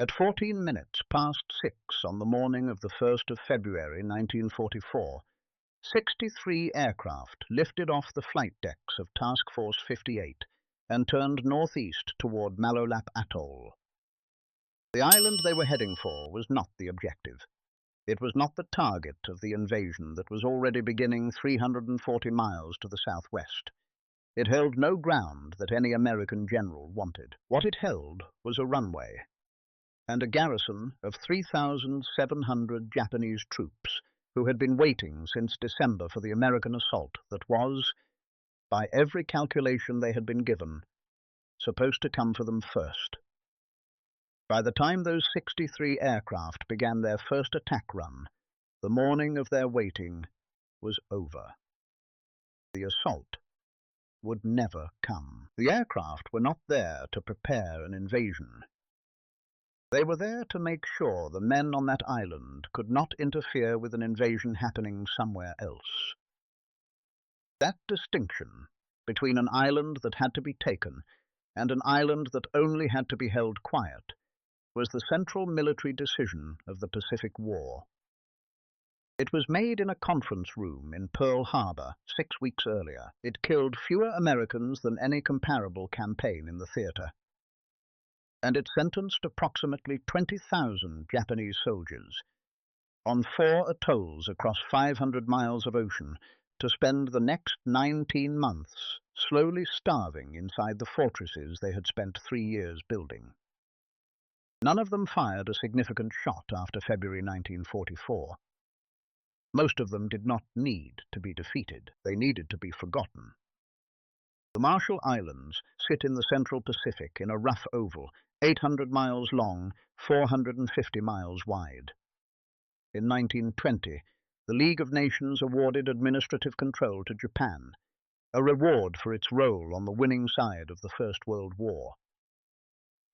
At 14 minutes past 6 on the morning of the 1st of February 1944, 63 aircraft lifted off the flight decks of Task Force 58 and turned northeast toward Malolap Atoll. The island they were heading for was not the objective. It was not the target of the invasion that was already beginning 340 miles to the southwest. It held no ground that any American general wanted. What it held was a runway and a garrison of 3,700 Japanese troops who had been waiting since December for the American assault that was, by every calculation they had been given, supposed to come for them first. By the time those 63 aircraft began their first attack run, the morning of their waiting was over. The assault would never come. The aircraft were not there to prepare an invasion. They were there to make sure the men on that island could not interfere with an invasion happening somewhere else. That distinction between an island that had to be taken and an island that only had to be held quiet was the central military decision of the Pacific War. It was made in a conference room in Pearl Harbor 6 weeks earlier. It killed fewer Americans than any comparable campaign in the theater, and it sentenced approximately 20,000 Japanese soldiers on 4 atolls across 500 miles of ocean to spend the next 19 months slowly starving inside the fortresses they had spent 3 years building. None of them fired a significant shot after February 1944. Most of them did not need to be defeated. They needed to be forgotten. The Marshall Islands sit in the central Pacific in a rough oval, 800 miles long, 450 miles wide. In 1920, the League of Nations awarded administrative control to Japan, a reward for its role on the winning side of the First World War.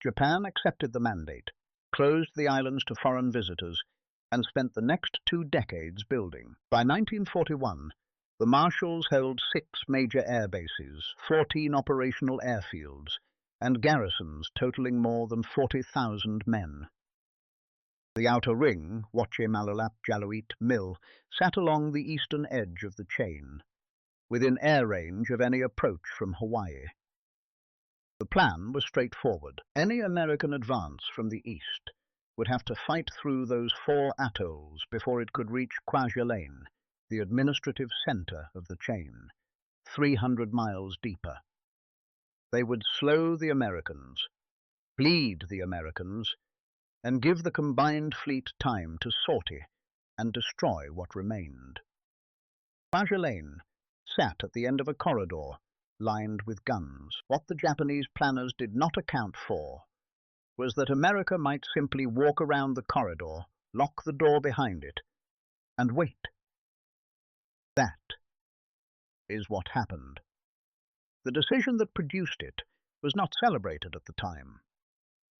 Japan accepted the mandate, closed the islands to foreign visitors, and spent the next 2 decades building. By 1941, the Marshalls held 6 major air bases, 14 operational airfields, and garrisons totaling more than 40,000 men. The outer ring, Wache Malolap Jaluit Mill, sat along the eastern edge of the chain, within air range of any approach from Hawaii. The plan was straightforward. Any American advance from the east would have to fight through those 4 atolls before it could reach Kwajalein, the administrative center of the chain, 300 miles deeper. They would slow the Americans, bleed the Americans, and give the combined fleet time to sortie and destroy what remained. Kwajalein sat at the end of a corridor lined with guns. What the Japanese planners did not account for was that America might simply walk around the corridor, lock the door behind it, and wait. That is what happened. The decision that produced it was not celebrated at the time.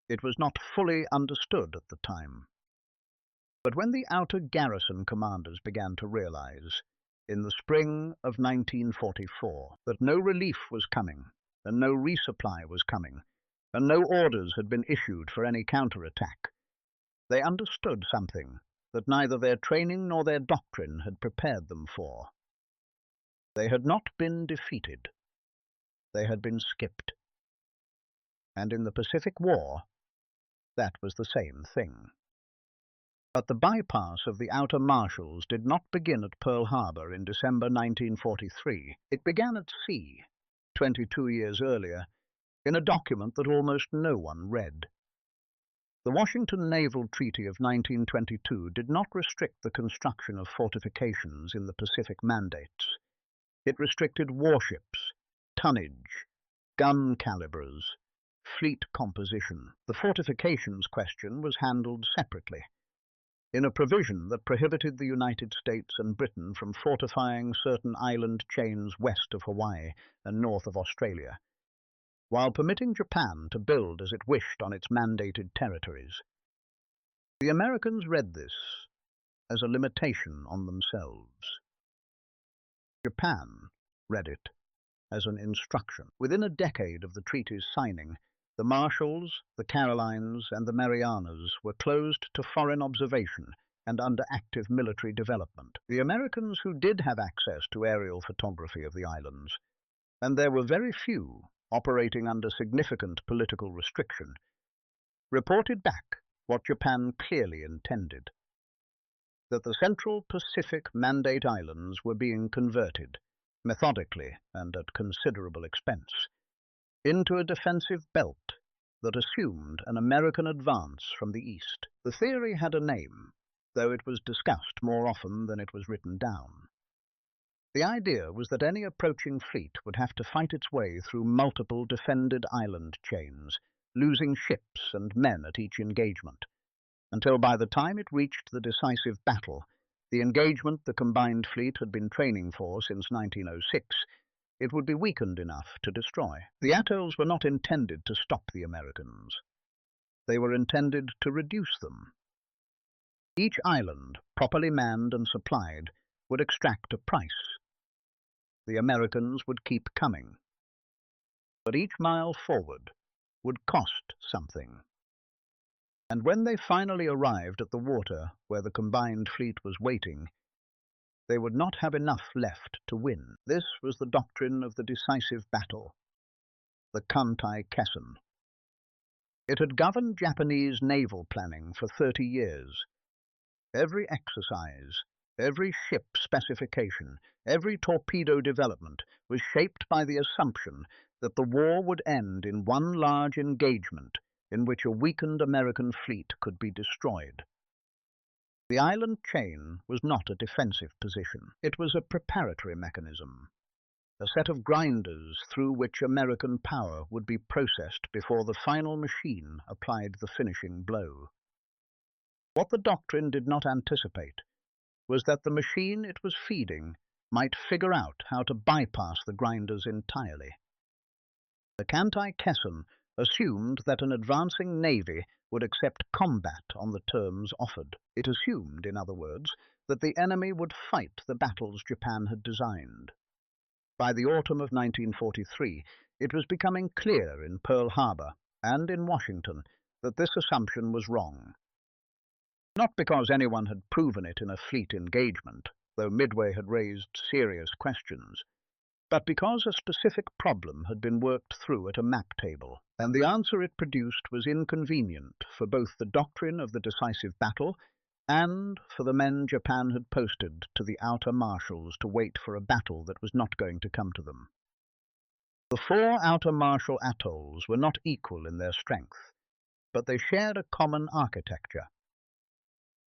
It was not fully understood at the time. But when the outer garrison commanders began to realize, in the spring of 1944, that no relief was coming, and no resupply was coming, and no orders had been issued for any counterattack, they understood something that neither their training nor their doctrine had prepared them for. They had not been defeated. They had been skipped. And in the Pacific War, that was the same thing. But the bypass of the outer Marshalls did not begin at Pearl Harbor in December 1943. It began at sea, 22 years earlier, in a document that almost no one read. The Washington Naval Treaty of 1922 did not restrict the construction of fortifications in the Pacific mandates. It restricted warships, tonnage, gun calibers, fleet composition. The fortifications question was handled separately, in a provision that prohibited the United States and Britain from fortifying certain island chains west of Hawaii and north of Australia, while permitting Japan to build as it wished on its mandated territories. The Americans read this as a limitation on themselves. Japan read it as an instruction. Within a decade of the treaty's signing, The Marshalls, the Carolines, and the Marianas were closed to foreign observation and under active military development. The Americans who did have access to aerial photography of the islands, and there were very few operating under significant political restriction, reported back what Japan clearly intended: that the Central Pacific Mandate Islands were being converted, methodically and at considerable expense, into a defensive belt that assumed an American advance from the east. The theory had a name, though it was discussed more often than it was written down. The idea was that any approaching fleet would have to fight its way through multiple defended island chains, losing ships and men at each engagement, until by the time it reached the decisive battle, the engagement the combined fleet had been training for since 1906, it would be weakened enough to destroy. The atolls were not intended to stop the Americans. They were intended to reduce them. Each island, properly manned and supplied, would extract a price. The Americans would keep coming. But each mile forward would cost something. And when they finally arrived at the water where the combined fleet was waiting, they would not have enough left to win. This was the doctrine of the decisive battle, the Kantai-Kessen. It had governed Japanese naval planning for 30 years. Every exercise, every ship specification, every torpedo development was shaped by the assumption that the war would end in one large engagement in which a weakened American fleet could be destroyed. The island chain was not a defensive position. It was a preparatory mechanism, a set of grinders through which American power would be processed before the final machine applied the finishing blow. What the doctrine did not anticipate was that the machine it was feeding might figure out how to bypass the grinders entirely. The Kantai-Kessen assumed that an advancing navy would accept combat on the terms offered. It assumed, in other words, that the enemy would fight the battles Japan had designed. By the autumn of 1943, it was becoming clear in Pearl Harbor and in Washington that this assumption was wrong. Not because anyone had proven it in a fleet engagement, though Midway had raised serious questions, but because a specific problem had been worked through at a map table, and the answer it produced was inconvenient for both the doctrine of the decisive battle and for the men Japan had posted to the outer marshals to wait for a battle that was not going to come to them. The 4 outer marshal atolls were not equal in their strength, but they shared a common architecture.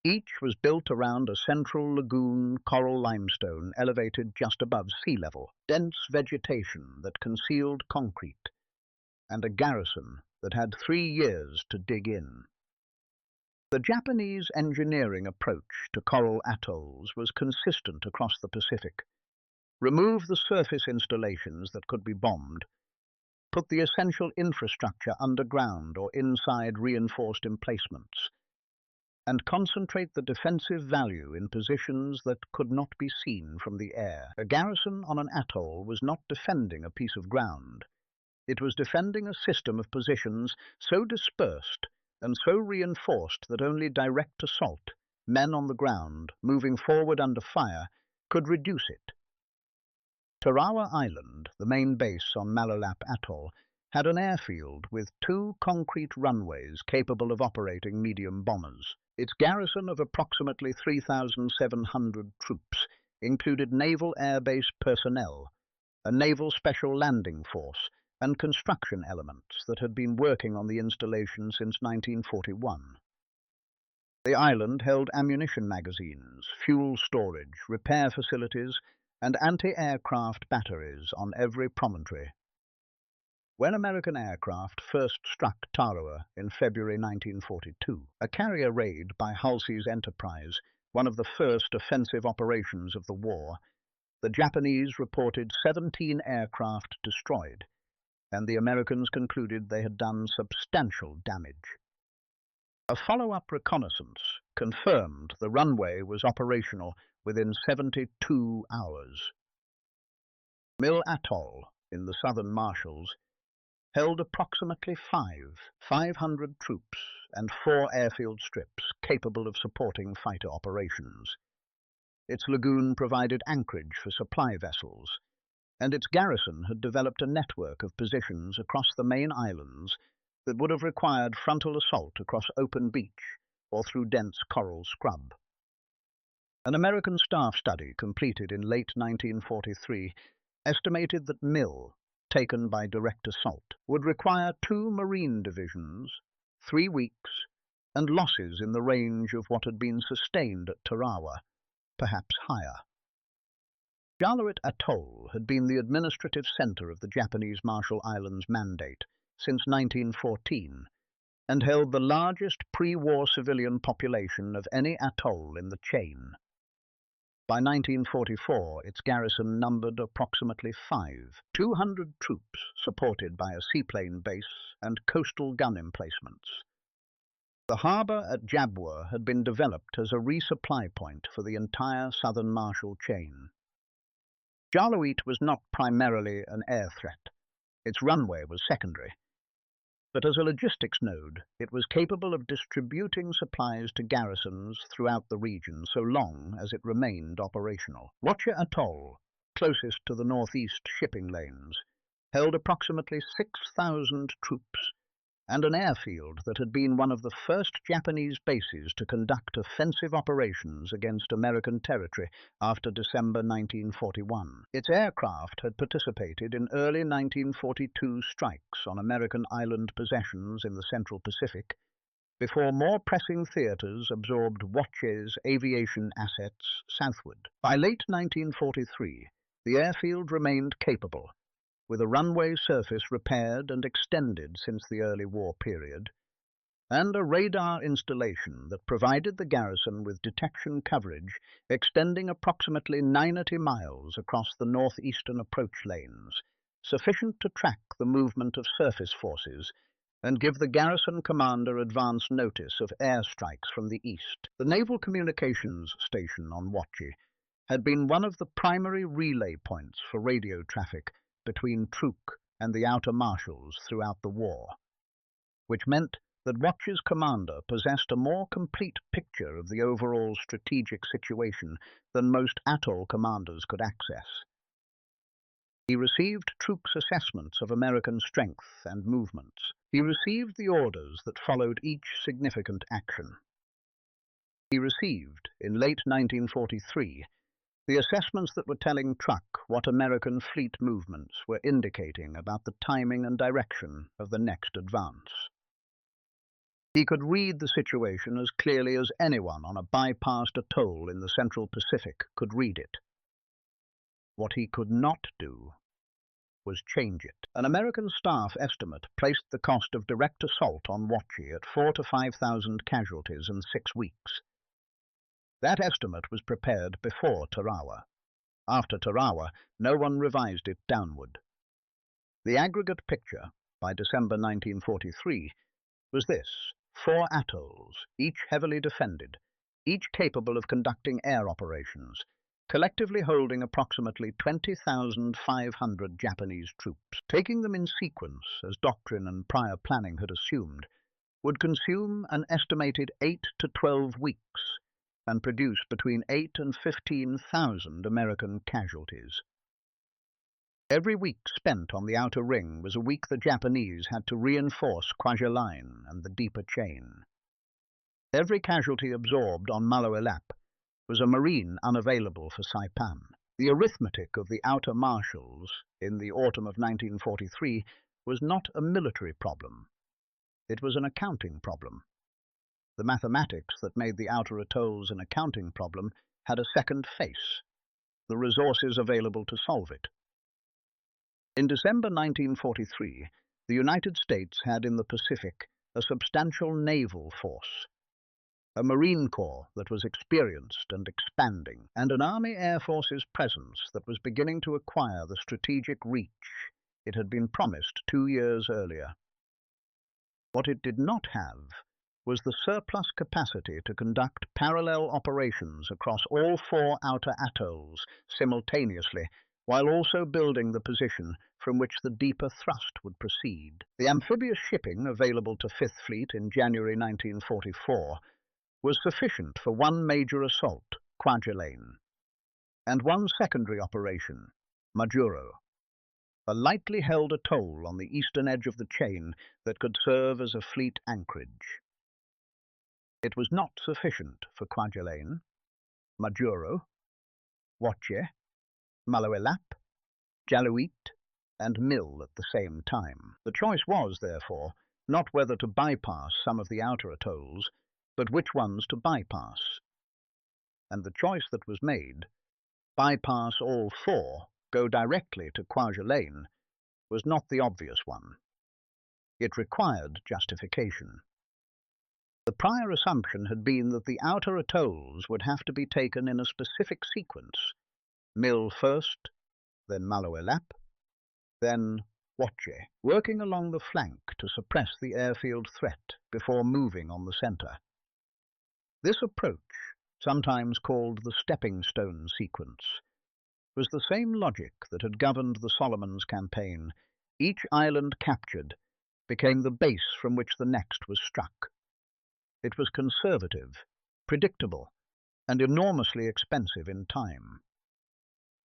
Each was built around a central lagoon coral limestone elevated just above sea level, dense vegetation that concealed concrete, and a garrison that had 3 years to dig in. The Japanese engineering approach to coral atolls was consistent across the Pacific. Remove the surface installations that could be bombed, put the essential infrastructure underground or inside reinforced emplacements, and concentrate the defensive value in positions that could not be seen from the air. A garrison on an atoll was not defending a piece of ground. It was defending a system of positions so dispersed and so reinforced that only direct assault, men on the ground, moving forward under fire, could reduce it. Tarawa Island, the main base on Malalap Atoll, had an airfield with 2 concrete runways capable of operating medium bombers. Its garrison of approximately 3,700 troops included Naval Air Base personnel, a Naval Special Landing Force, and construction elements that had been working on the installation since 1941. The island held ammunition magazines, fuel storage, repair facilities, and anti-aircraft batteries on every promontory. When American aircraft first struck Tarawa in February 1942, a carrier raid by Halsey's Enterprise, one of the first offensive operations of the war, the Japanese reported 17 aircraft destroyed, and the Americans concluded they had done substantial damage. A follow-up reconnaissance confirmed the runway was operational within 72 hours. Mill Atoll, in the southern Marshalls, held approximately 500 troops and 4 airfield strips capable of supporting fighter operations. Its lagoon provided anchorage for supply vessels, and its garrison had developed a network of positions across the main islands that would have required frontal assault across open beach or through dense coral scrub. An American staff study completed in late 1943 estimated that Mill, taken by direct assault, would require 2 Marine divisions, 3 weeks, and losses in the range of what had been sustained at Tarawa, perhaps higher. Jalawit Atoll had been the administrative center of the Japanese Marshall Islands Mandate since 1914 and held the largest pre-war civilian population of any atoll in the chain. By 1944, its garrison numbered approximately 200 troops supported by a seaplane base and coastal gun emplacements. The harbour at Jabwa had been developed as a resupply point for the entire southern Marshall chain. Jalawit was not primarily an air threat. Its runway was secondary. But as a logistics node, it was capable of distributing supplies to garrisons throughout the region so long as it remained operational. WWII Atoll, closest to the northeast shipping lanes, held approximately 6,000 troops and an airfield that had been one of the first Japanese bases to conduct offensive operations against American territory after December 1941. Its aircraft had participated in early 1942 strikes on American island possessions in the Central Pacific, before more pressing theaters absorbed WWII's aviation assets southward. By late 1943, the airfield remained capable, with a runway surface repaired and extended since the early war period, and a radar installation that provided the garrison with detection coverage extending approximately 90 miles across the northeastern approach lanes, sufficient to track the movement of surface forces and give the garrison commander advance notice of airstrikes from the east. The Naval Communications Station on WWII had been one of the primary relay points for radio traffic between Truk and the outer marshals throughout the war, which meant that WWII's commander possessed a more complete picture of the overall strategic situation than most atoll commanders could access. He received Truk's assessments of American strength and movements. He received the orders that followed each significant action. He received, in late 1943, the assessments that were telling Truk what American fleet movements were indicating about the timing and direction of the next advance. He could read the situation as clearly as anyone on a bypassed atoll in the Central Pacific could read it. What he could not do was change it. An American staff estimate placed the cost of direct assault on WWII at 4,000 to 5,000 casualties in 6 weeks. That estimate was prepared before Tarawa. After Tarawa, no one revised it downward. The aggregate picture, by December 1943, was this: 4 atolls, each heavily defended, each capable of conducting air operations, collectively holding approximately 20,500 Japanese troops. Taking them in sequence, as doctrine and prior planning had assumed, would consume an estimated 8 to 12 weeks, and produce between 8 and 15,000 American casualties. Every week spent on the outer ring was a week the Japanese had to reinforce Kwajalein and the deeper chain. Every casualty absorbed on Malo-Elap was a Marine unavailable for Saipan. The arithmetic of the outer marshals in the autumn of 1943 was not a military problem. It was an accounting problem. The mathematics that made the outer atolls an accounting problem had a second face: the resources available to solve it. In December 1943, the United States had in the Pacific a substantial naval force, a Marine Corps that was experienced and expanding, and an Army Air Force's presence that was beginning to acquire the strategic reach it had been promised 2 years earlier. What it did not have was the surplus capacity to conduct parallel operations across all 4 outer atolls simultaneously, while also building the position from which the deeper thrust would proceed. The amphibious shipping available to Fifth Fleet in January 1944 was sufficient for one major assault, Kwajalein, and one secondary operation, Majuro, a lightly held atoll on the eastern edge of the chain that could serve as a fleet anchorage. It was not sufficient for Kwajalein, Majuro, WWII, Malawelap, Jaluit, and Mill at the same time. The choice was, therefore, not whether to bypass some of the outer atolls, but which ones to bypass. And the choice that was made, bypass all four, go directly to Kwajalein, was not the obvious one. It required justification. The prior assumption had been that the outer atolls would have to be taken in a specific sequence, Mill first, then Malawelap, then WWII, working along the flank to suppress the airfield threat before moving on the centre. This approach, sometimes called the stepping stone sequence, was the same logic that had governed the Solomons campaign. Each island captured became the base from which the next was struck. It was conservative, predictable, and enormously expensive in time.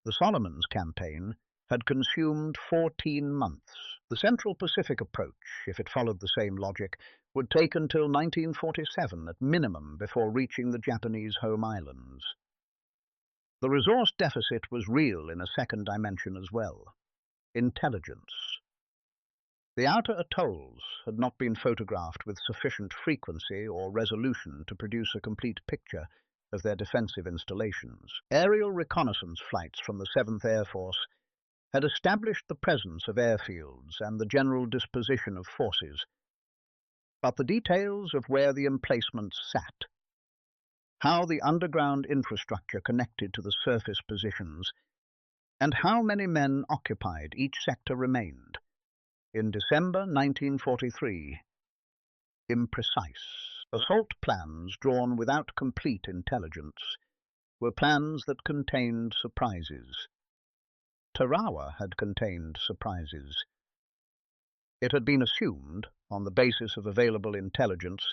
The Solomons campaign had consumed 14 months. The Central Pacific approach, if it followed the same logic, would take until 1947 at minimum before reaching the Japanese home islands. The resource deficit was real in a second dimension as well: intelligence. The outer atolls had not been photographed with sufficient frequency or resolution to produce a complete picture of their defensive installations. Aerial reconnaissance flights from the 7th Air Force had established the presence of airfields and the general disposition of forces, but the details of where the emplacements sat, how the underground infrastructure connected to the surface positions, and how many men occupied each sector remained, in December 1943, imprecise. Assault plans drawn without complete intelligence were plans that contained surprises. Tarawa had contained surprises. It had been assumed, on the basis of available intelligence,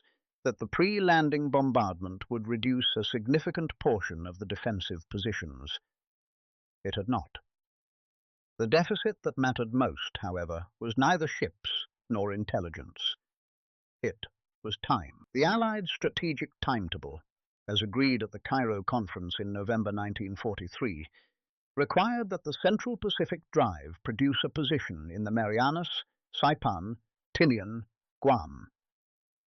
that the pre-landing bombardment would reduce a significant portion of the defensive positions. It had not. The deficit that mattered most, however, was neither ships nor intelligence. It was time. The Allied strategic timetable, as agreed at the Cairo Conference in November 1943, required that the Central Pacific Drive produce a position in the Marianas, Saipan, Tinian, Guam,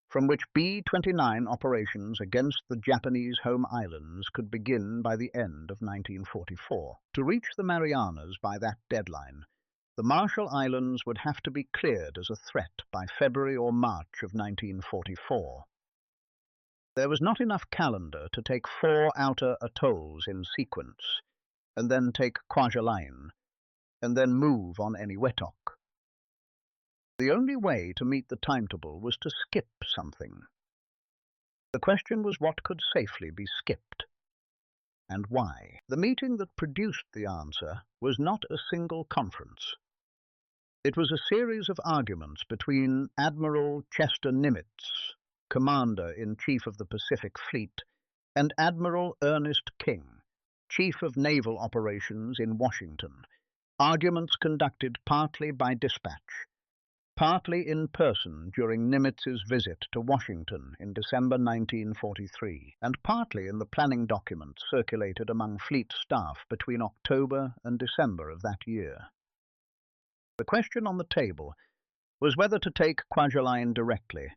from which B-29 operations against the Japanese home islands could begin by the end of 1944. To reach the Marianas by that deadline, the Marshall Islands would have to be cleared as a threat by February or March of 1944. There was not enough calendar to take 4 outer atolls in sequence, and then take Kwajalein, and then move on Eniwetok. The only way to meet the timetable was to skip something. The question was what could safely be skipped, and why. The meeting that produced the answer was not a single conference. It was a series of arguments between Admiral Chester Nimitz, Commander-in-Chief of the Pacific Fleet, and Admiral Ernest King, Chief of Naval Operations in Washington, arguments conducted partly by dispatch, partly in person during Nimitz's visit to Washington in December 1943, and partly in the planning documents circulated among fleet staff between October and December of that year. The question on the table was whether to take Kwajalein directly,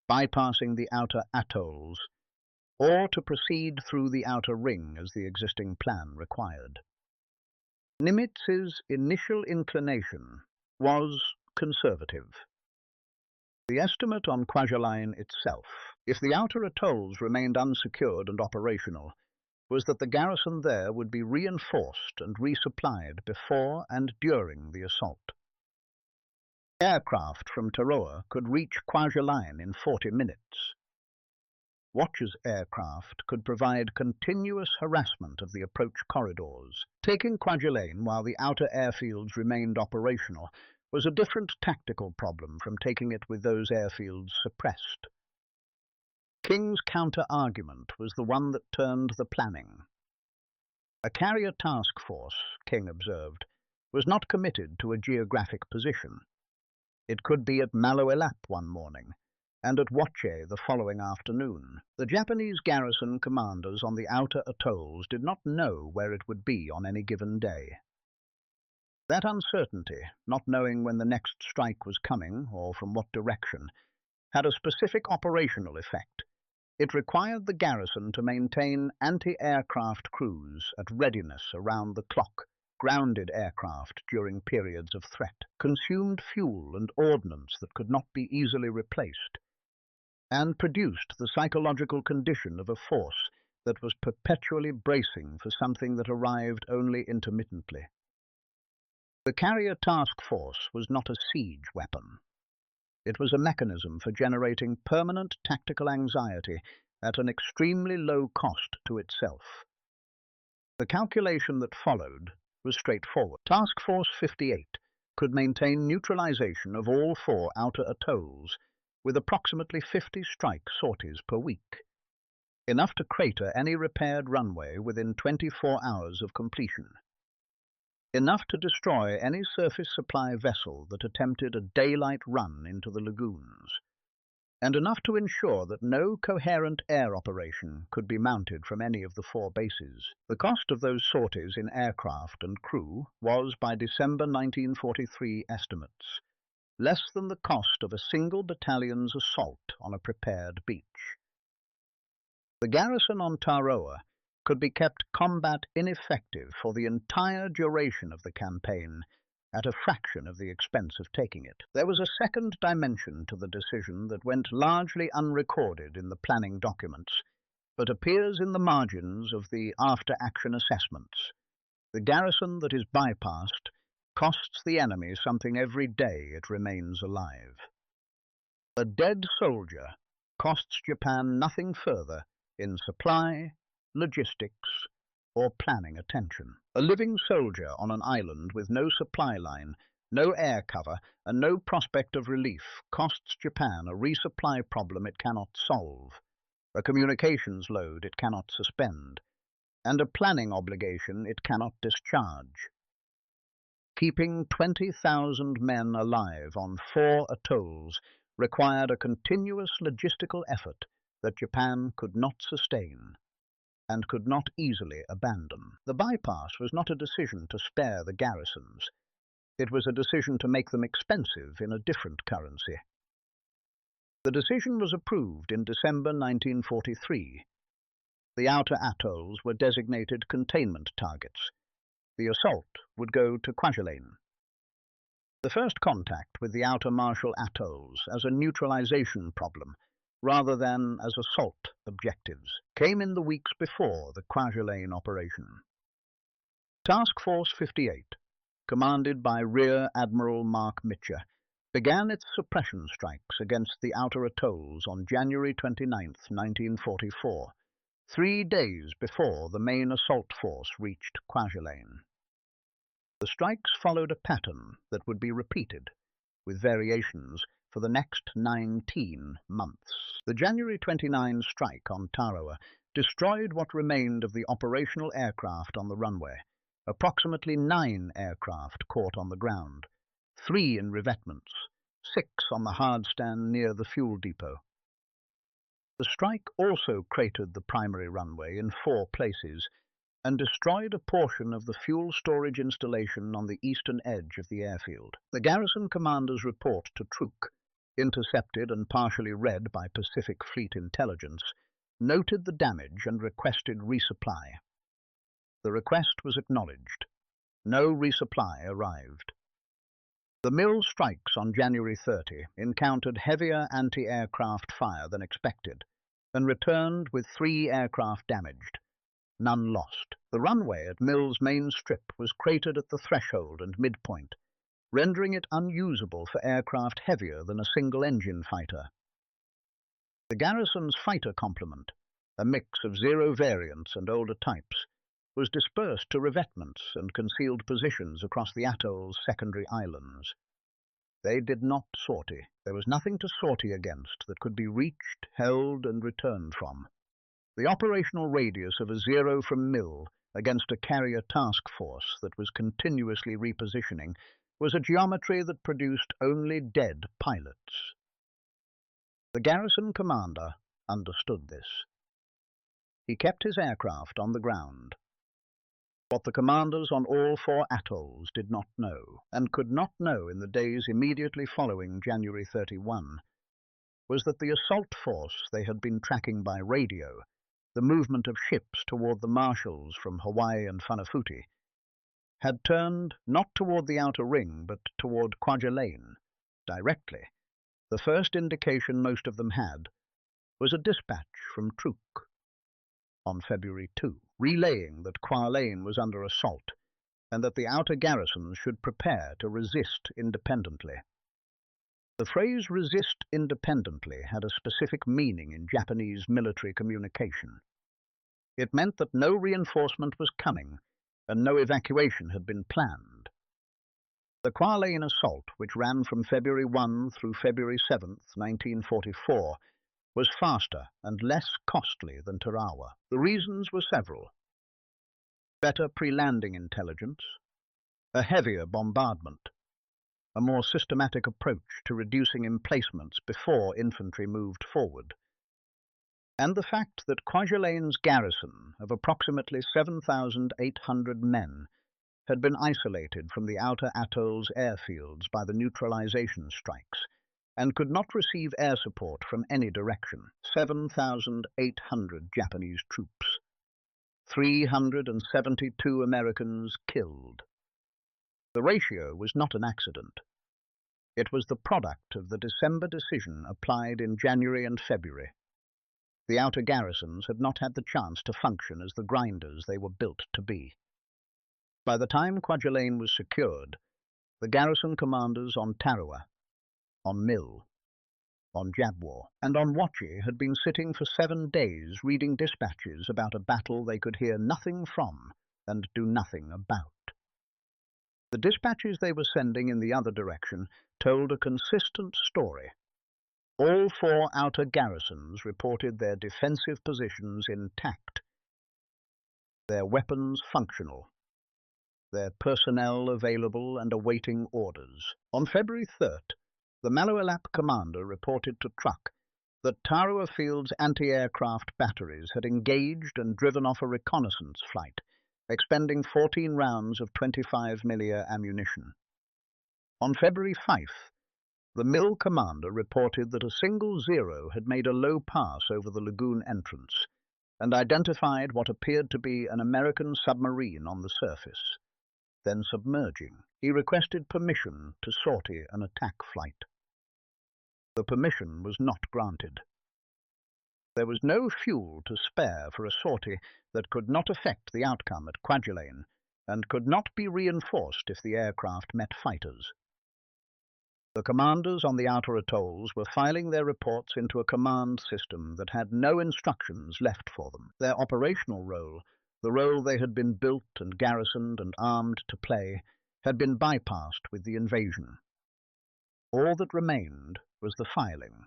bypassing the outer atolls, or to proceed through the outer ring as the existing plan required. Nimitz's initial inclination was conservative. The estimate on Kwajalein itself, if the outer atolls remained unsecured and operational, was that the garrison there would be reinforced and resupplied before and during the assault. Aircraft from Tarawa could reach Kwajalein in 40 minutes. Watch's aircraft could provide continuous harassment of the approach corridors. Taking Kwajalein while the outer airfields remained operational was a different tactical problem from taking it with those airfields suppressed. King's counter-argument was the one that turned the planning. A carrier task force, King observed, was not committed to a geographic position. It could be at Maloelap one morning, and at Wache the following afternoon. The Japanese garrison commanders on the outer atolls did not know where it would be on any given day. That uncertainty, not knowing when the next strike was coming or from what direction, had a specific operational effect. It required the garrison to maintain anti-aircraft crews at readiness around the clock, grounded aircraft during periods of threat, consumed fuel and ordnance that could not be easily replaced, and produced the psychological condition of a force that was perpetually bracing for something that arrived only intermittently. The carrier task force was not a siege weapon. It was a mechanism for generating permanent tactical anxiety at an extremely low cost to itself. The calculation that followed was straightforward. Task Force 58 could maintain neutralization of all 4 outer atolls with approximately 50 strike sorties per week, enough to crater any repaired runway within 24 hours of completion, enough to destroy any surface supply vessel that attempted a daylight run into the lagoons, and enough to ensure that no coherent air operation could be mounted from any of the 4 bases. The cost of those sorties in aircraft and crew was, by December 1943 estimates, less than the cost of a single battalion's assault on a prepared beach. The garrison on Tarawa could be kept combat ineffective for the entire duration of the campaign at a fraction of the expense of taking it. There was a second dimension to the decision that went largely unrecorded in the planning documents, but appears in the margins of the after-action assessments. The garrison that is bypassed costs the enemy something every day it remains alive. A dead soldier costs Japan nothing further in supply, logistics, or planning attention. A living soldier on an island with no supply line, no air cover, and no prospect of relief costs Japan a resupply problem it cannot solve, a communications load it cannot suspend, and a planning obligation it cannot discharge. Keeping 20,000 men alive on 4 atolls required a continuous logistical effort that Japan could not sustain and could not easily abandon. The bypass was not a decision to spare the garrisons. It was a decision to make them expensive in a different currency. The decision was approved in December 1943. The outer atolls were designated containment targets. The assault would go to Kwajalein. The first contact with the outer Marshall atolls as a neutralization problem, rather than as assault objectives, came in the weeks before the Kwajalein operation. Task Force 58, commanded by Rear Admiral Mark Mitcher, began its suppression strikes against the outer atolls on January 29, 1944, 3 days before the main assault force reached Kwajalein. The strikes followed a pattern that would be repeated, with variations, for the next 19 months. The January 29 strike on Tarawa destroyed what remained of the operational aircraft on the runway. Approximately 9 aircraft caught on the ground, 3 in revetments, 6 on the hard stand near the fuel depot. The strike also cratered the primary runway in 4 places and destroyed a portion of the fuel storage installation on the eastern edge of the airfield. The garrison commander's report to Truk, intercepted and partially read by Pacific Fleet intelligence, noted the damage and requested resupply. The request was acknowledged. No resupply arrived. The mill strikes on January 30 encountered heavier anti-aircraft fire than expected and returned with 3 aircraft damaged. None lost. The runway at Mill's main strip was cratered at the threshold and midpoint, rendering it unusable for aircraft heavier than a single-engine fighter. The garrison's fighter complement, a mix of zero variants and older types, was dispersed to revetments and concealed positions across the atoll's secondary islands. They did not sortie. There was nothing to sortie against that could be reached, held, and returned from. The operational radius of a zero from Mill against a carrier task force that was continuously repositioning was a geometry that produced only dead pilots. The garrison commander understood this. He kept his aircraft on the ground. What the commanders on all 4 atolls did not know, and could not know in the days immediately following January 31, was that the assault force they had been tracking by radio, the movement of ships toward the Marshalls from Hawaii and Funafuti, had turned not toward the outer ring but toward Kwajalein, directly. The first indication most of them had was a dispatch from Truk on February 2, relaying that Kwajalein was under assault and that the outer garrisons should prepare to resist independently. The phrase resist independently had a specific meaning in Japanese military communication. It meant that no reinforcement was coming and no evacuation had been planned. The Kwajalein assault, which ran from February 1 through February 7, 1944, was faster and less costly than Tarawa. The reasons were several. Better pre-landing intelligence, a heavier bombardment, a more systematic approach to reducing emplacements before infantry moved forward, and the fact that Kwajalein's garrison of approximately 7,800 men had been isolated from the outer atoll's airfields by the neutralization strikes and could not receive air support from any direction. 7,800 Japanese troops, 372 Americans killed. The ratio was not an accident. It was the product of the December decision applied in January and February. The outer garrisons had not had the chance to function as the grinders they were built to be. By the time Kwajalein was secured, the garrison commanders on Tarawa, on Mill, on Jabwa, and on Wachi had been sitting for 7 days reading dispatches about a battle they could hear nothing from and do nothing about. The dispatches they were sending in the other direction told a consistent story. All 4 outer garrisons reported their defensive positions intact, their weapons functional, their personnel available and awaiting orders. On February 3rd, the Malualap commander reported to Truk that Tarawa Field's anti-aircraft batteries had engaged and driven off a reconnaissance flight, expending 14 rounds of 25 mm ammunition. On February 5th, the Mill commander reported that a single Zero had made a low pass over the lagoon entrance and identified what appeared to be an American submarine on the surface. Then submerging, he requested permission to sortie an attack flight. The permission was not granted. There was no fuel to spare for a sortie that could not affect the outcome at Kwajalein and could not be reinforced if the aircraft met fighters. The commanders on the outer atolls were filing their reports into a command system that had no instructions left for them. Their operational role, the role they had been built and garrisoned and armed to play, had been bypassed with the invasion. All that remained was the filing.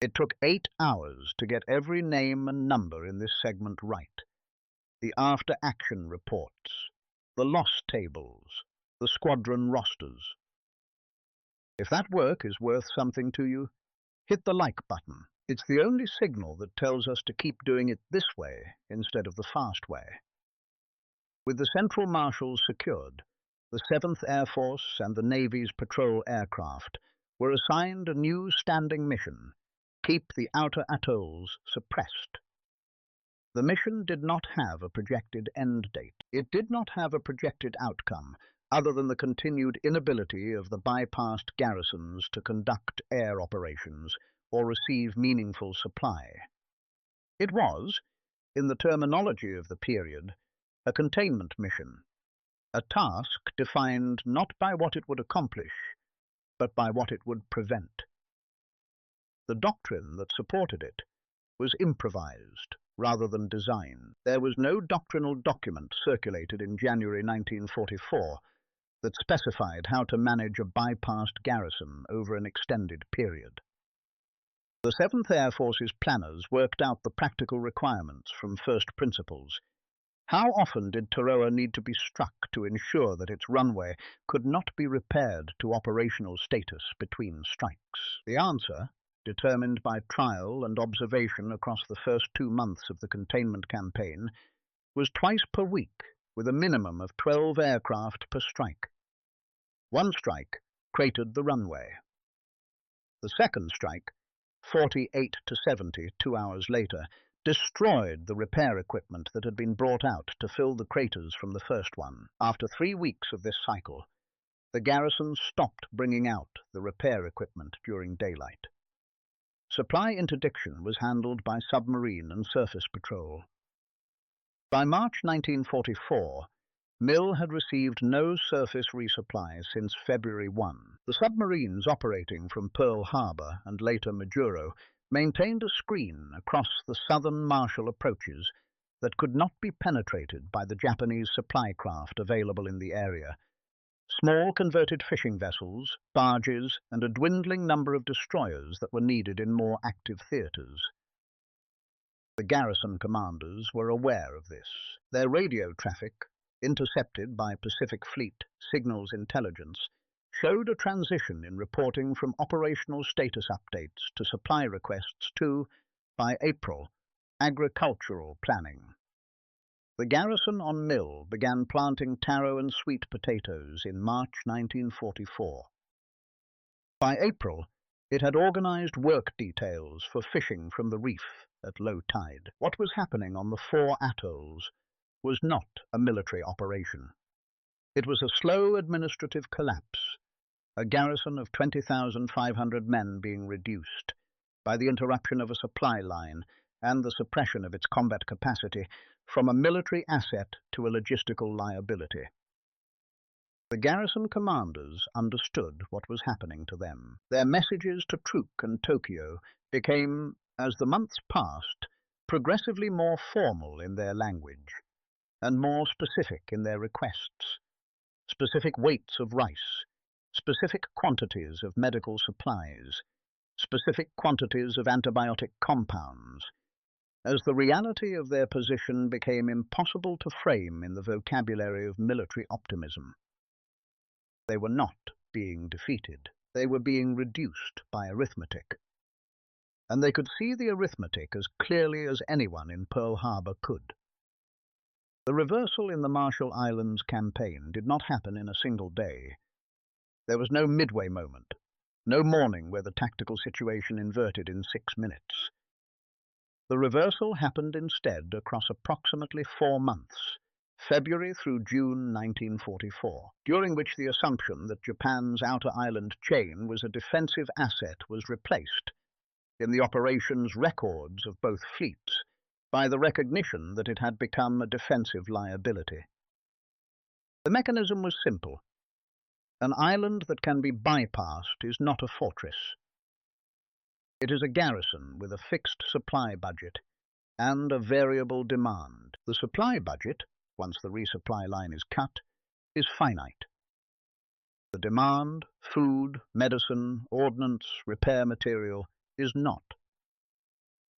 It took 8 hours to get every name and number in this segment right. The after-action reports, the loss tables, the squadron rosters. If that work is worth something to you, hit the like button. It's the only signal that tells us to keep doing it this way instead of the fast way. With the Central Marshals secured, the 7th Air Force and the Navy's patrol aircraft were assigned a new standing mission: keep the outer atolls suppressed. The mission did not have a projected end date. It did not have a projected outcome, other than the continued inability of the bypassed garrisons to conduct air operations or receive meaningful supply. It was, in the terminology of the period, a containment mission, a task defined not by what it would accomplish, but by what it would prevent. The doctrine that supported it was improvised rather than designed. There was no doctrinal document circulated in January 1944 that specified how to manage a bypassed garrison over an extended period. The 7th Air Force's planners worked out the practical requirements from first principles. How often did Tarawa need to be struck to ensure that its runway could not be repaired to operational status between strikes? The answer, determined by trial and observation across the first 2 months of the containment campaign, was twice per week, with a minimum of 12 aircraft per strike. One strike cratered the runway. The second strike, 48 to 70 2 hours later, destroyed the repair equipment that had been brought out to fill the craters from the first one. After 3 weeks of this cycle, the garrison stopped bringing out the repair equipment during daylight. Supply interdiction was handled by submarine and surface patrol. By March 1944, Mill had received no surface resupply since February 1. The submarines operating from Pearl Harbor and later Majuro maintained a screen across the southern Marshall approaches that could not be penetrated by the Japanese supply craft available in the area. Small converted fishing vessels, barges, and a dwindling number of destroyers that were needed in more active theaters. The garrison commanders were aware of this. Their radio traffic, intercepted by Pacific Fleet Signals Intelligence, showed a transition in reporting from operational status updates to supply requests to, by April, agricultural planning. The garrison on Mill began planting taro and sweet potatoes in March 1944. By April, it had organized work details for fishing from the reef at low tide. What was happening on the 4 atolls was not a military operation. It was a slow administrative collapse, a garrison of 20,500 men being reduced by the interruption of a supply line and the suppression of its combat capacity from a military asset to a logistical liability. The garrison commanders understood what was happening to them. Their messages to Truk and Tokyo became, as the months passed, progressively more formal in their language and more specific in their requests. Specific weights of rice, specific quantities of medical supplies, specific quantities of antibiotic compounds, as the reality of their position became impossible to frame in the vocabulary of military optimism. They were not being defeated. They were being reduced by arithmetic. And they could see the arithmetic as clearly as anyone in Pearl Harbor could. The reversal in the Marshall Islands campaign did not happen in a single day. There was no midway moment, no morning where the tactical situation inverted in 6 minutes. The reversal happened instead across approximately 4 months, February through June 1944, during which the assumption that Japan's outer island chain was a defensive asset was replaced, in the operations records of both fleets, by the recognition that it had become a defensive liability. The mechanism was simple. An island that can be bypassed is not a fortress. It is a garrison with a fixed supply budget and a variable demand. The supply budget, once the resupply line is cut, is finite. The demand, food, medicine, ordnance, repair material, is not.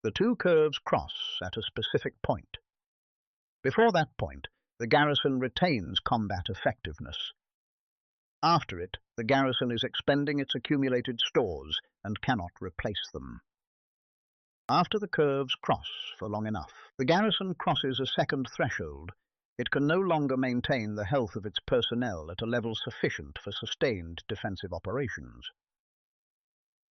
The 2 curves cross at a specific point. Before that point, the garrison retains combat effectiveness. After it, the garrison is expending its accumulated stores and cannot replace them. After the curves cross for long enough, the garrison crosses a second threshold. It can no longer maintain the health of its personnel at a level sufficient for sustained defensive operations.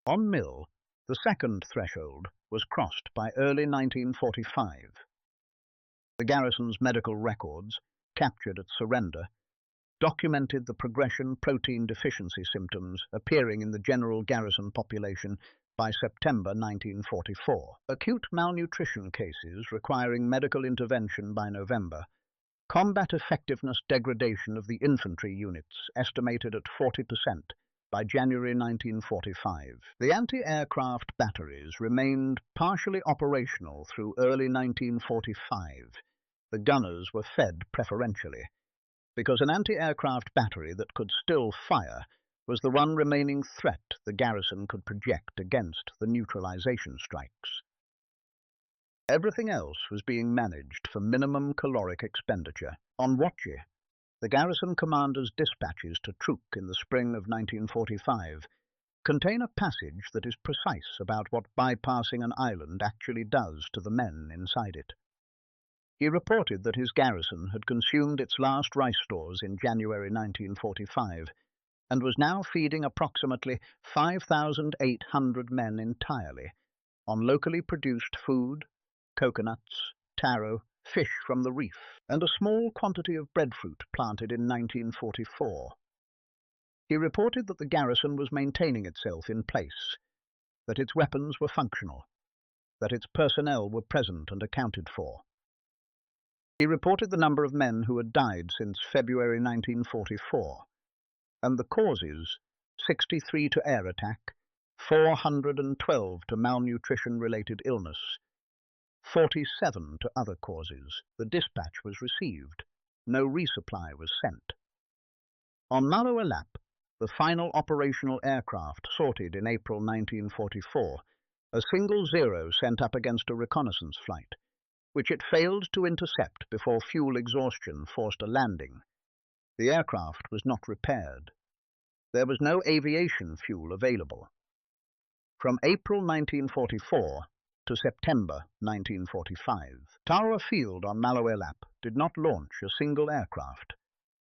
On Mill, the second threshold was crossed by early 1945. The garrison's medical records, captured at surrender, documented the progression protein deficiency symptoms appearing in the general garrison population by September 1944. Acute malnutrition cases requiring medical intervention by November. Combat effectiveness degradation of the infantry units estimated at 40% by January 1945. The anti-aircraft batteries remained partially operational through early 1945. The gunners were fed preferentially, because an anti-aircraft battery that could still fire was the one remaining threat the garrison could project against the neutralization strikes. Everything else was being managed for minimum caloric expenditure. On WWII, the garrison commander's dispatches to Truk in the spring of 1945 contain a passage that is precise about what bypassing an island actually does to the men inside it. He reported that his garrison had consumed its last rice stores in January 1945 and was now feeding approximately 5,800 men entirely on locally produced food, coconuts, taro, fish from the reef, and a small quantity of breadfruit planted in 1944. He reported that the garrison was maintaining itself in place, that its weapons were functional, that its personnel were present and accounted for. He reported the number of men who had died since February 1944, and the causes: 63 to air attack, 412 to malnutrition-related illness, 47 to other causes. The dispatch was received. No resupply was sent. On WWII, the final operational aircraft sorted in April 1944, a single Zero sent up against a reconnaissance flight, which it failed to intercept before fuel exhaustion forced a landing. The aircraft was not repaired. There was no aviation fuel available. From April 1944 to September 1945, Tara Field on WWII did not launch a single aircraft.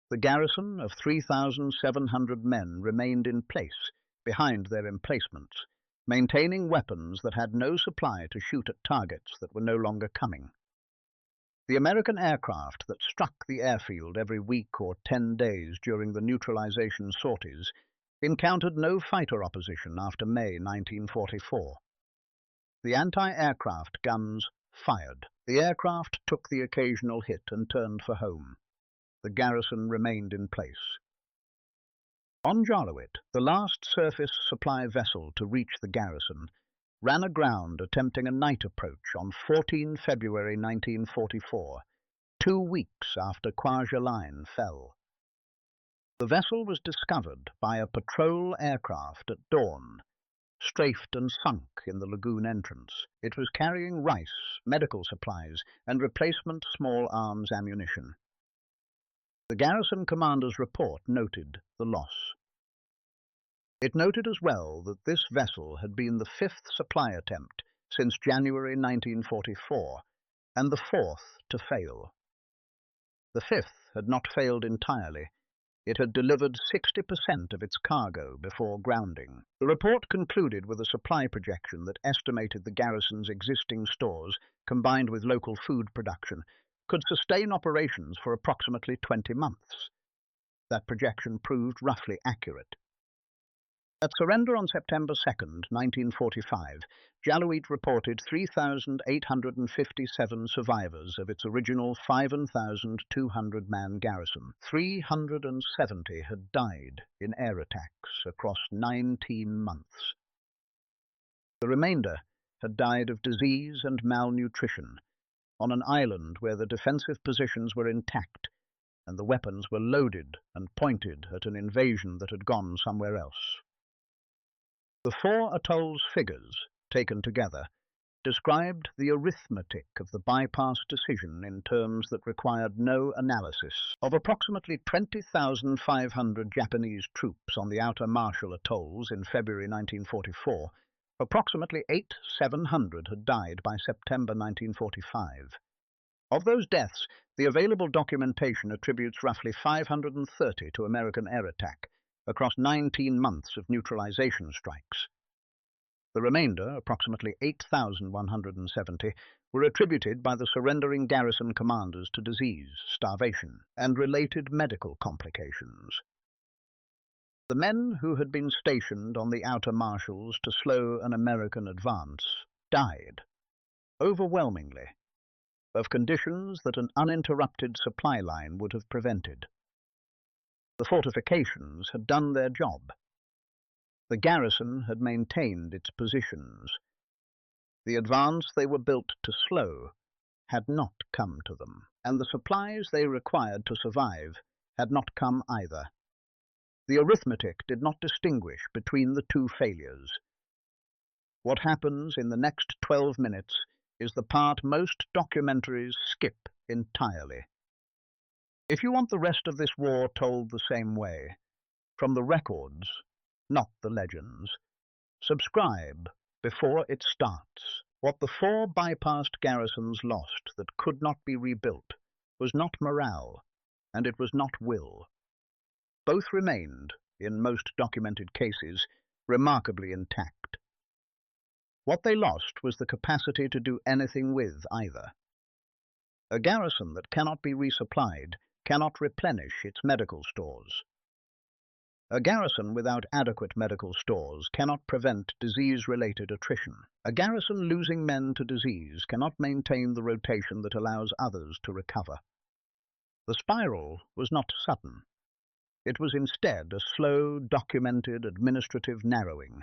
The garrison of 3,700 men remained in place behind their emplacements, maintaining weapons that had no supply to shoot at targets that were no longer coming. The American aircraft that struck the airfield every week or 10 days during the neutralization sorties encountered no fighter opposition after May 1944. The anti-aircraft guns fired. The aircraft took the occasional hit and turned for home. The garrison remained in place. On WWII, the last surface supply vessel to reach the garrison ran aground attempting a night approach on 14 February 1944, 2 weeks after Kwajalein fell. The vessel was discovered by a patrol aircraft at dawn, strafed and sunk in the lagoon entrance. It was carrying rice, medical supplies, and replacement small arms ammunition. The garrison commander's report noted the loss. It noted as well that this vessel had been the 5th supply attempt since January 1944, and the 4th to fail. The 5th had not failed entirely. It had delivered 60% of its cargo before grounding. The report concluded with a supply projection that estimated the garrison's existing stores, combined with local food production, could sustain operations for approximately 20 months. That projection proved roughly accurate. At surrender on September 2, 1945, WWII reported 3,857 survivors of its original 5,200-man garrison. 370 had died in air attacks across 19 months. The remainder had died of disease and malnutrition on an island where the defensive positions were intact and the weapons were loaded and pointed at an invasion that had gone somewhere else. The 4 atolls' figures, taken together, described the arithmetic of the bypass decision in terms that required no analysis. Of approximately 20,500 Japanese troops on the outer Marshall Atolls in February 1944, approximately 8,700 had died by September 1945. Of those deaths, the available documentation attributes roughly 530 to American air attack across 19 months of neutralization strikes. The remainder, approximately 8,170, were attributed by the surrendering garrison commanders to disease, starvation, and related medical complications. The men who had been stationed on the outer Marshalls to slow an American advance died, overwhelmingly, of conditions that an uninterrupted supply line would have prevented. The fortifications had done their job. The garrison had maintained its positions. The advance they were built to slow had not come to them, and the supplies they required to survive had not come either. The arithmetic did not distinguish between the two failures. What happens in the next 12 minutes is the part most documentaries skip entirely. If you want the rest of this war told the same way, from the records, not the legends, subscribe before it starts. What the 4 bypassed garrisons lost that could not be rebuilt was not morale, and it was not will. Both remained, in most documented cases, remarkably intact. What they lost was the capacity to do anything with either. A garrison that cannot be resupplied cannot replenish its medical stores. A garrison without adequate medical stores cannot prevent disease-related attrition. A garrison losing men to disease cannot maintain the rotation that allows others to recover. The spiral was not sudden. It was instead a slow, documented, administrative narrowing,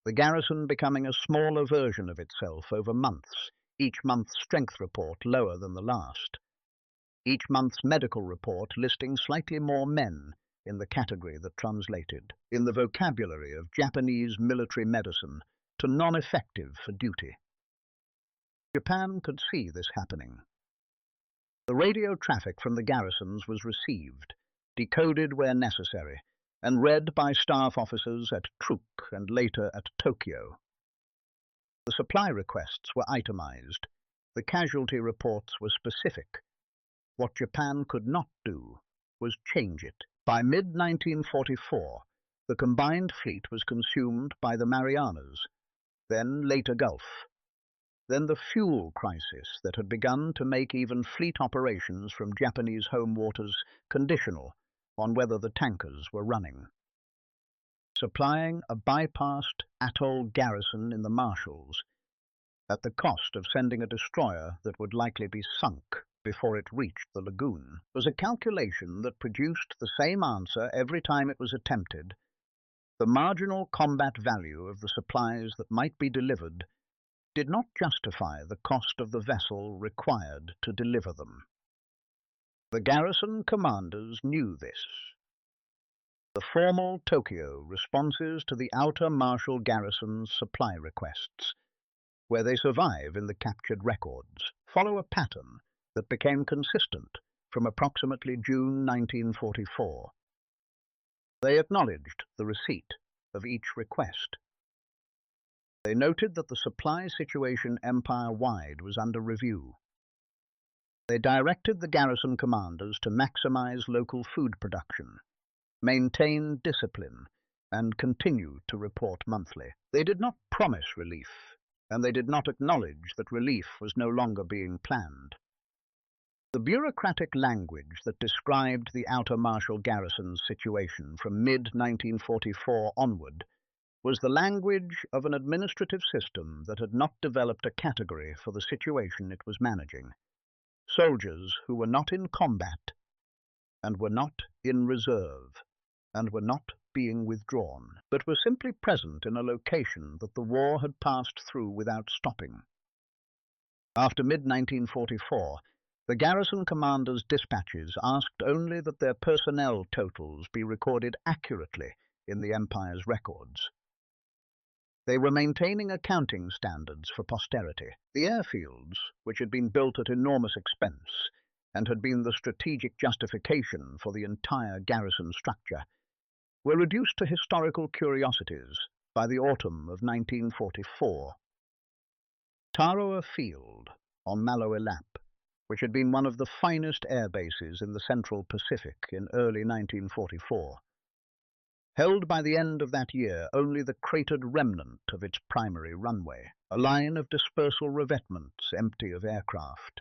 the garrison becoming a smaller version of itself over months, each month's strength report lower than the last, each month's medical report listing slightly more men in the category that translated, in the vocabulary of Japanese military medicine, to non-effective for duty. Japan could see this happening. The radio traffic from the garrisons was received, decoded where necessary, and read by staff officers at Truk and later at Tokyo. The supply requests were itemized. The casualty reports were specific. What Japan could not do was change it. By mid-1944, the combined fleet was consumed by the Marianas, then later Gulf, then the fuel crisis that had begun to make even fleet operations from Japanese home waters conditional on whether the tankers were running. Supplying a bypassed atoll garrison in the Marshalls at the cost of sending a destroyer that would likely be sunk before it reached the lagoon was a calculation that produced the same answer every time it was attempted. The marginal combat value of the supplies that might be delivered did not justify the cost of the vessel required to deliver them. The garrison commanders knew this. The formal Tokyo responses to the outer Marshal garrison's supply requests, where they survive in the captured records, follow a pattern that became consistent from approximately June 1944. They acknowledged the receipt of each request. They noted that the supply situation empire-wide was under review. They directed the garrison commanders to maximize local food production, maintain discipline, and continue to report monthly. They did not promise relief, and they did not acknowledge that relief was no longer being planned. The bureaucratic language that described the outer Marshal garrison's situation from mid-1944 onward was the language of an administrative system that had not developed a category for the situation it was managing. Soldiers who were not in combat, and were not in reserve, and were not being withdrawn, but were simply present in a location that the war had passed through without stopping. After mid-1944, the garrison commanders' dispatches asked only that their personnel totals be recorded accurately in the Empire's records. They were maintaining accounting standards for posterity. The airfields, which had been built at enormous expense and had been the strategic justification for the entire garrison structure, were reduced to historical curiosities by the autumn of 1944. Tarawa Field on Maloelap, which had been one of the finest air bases in the Central Pacific in early 1944, held by the end of that year only the cratered remnant of its primary runway, a line of dispersal revetments empty of aircraft,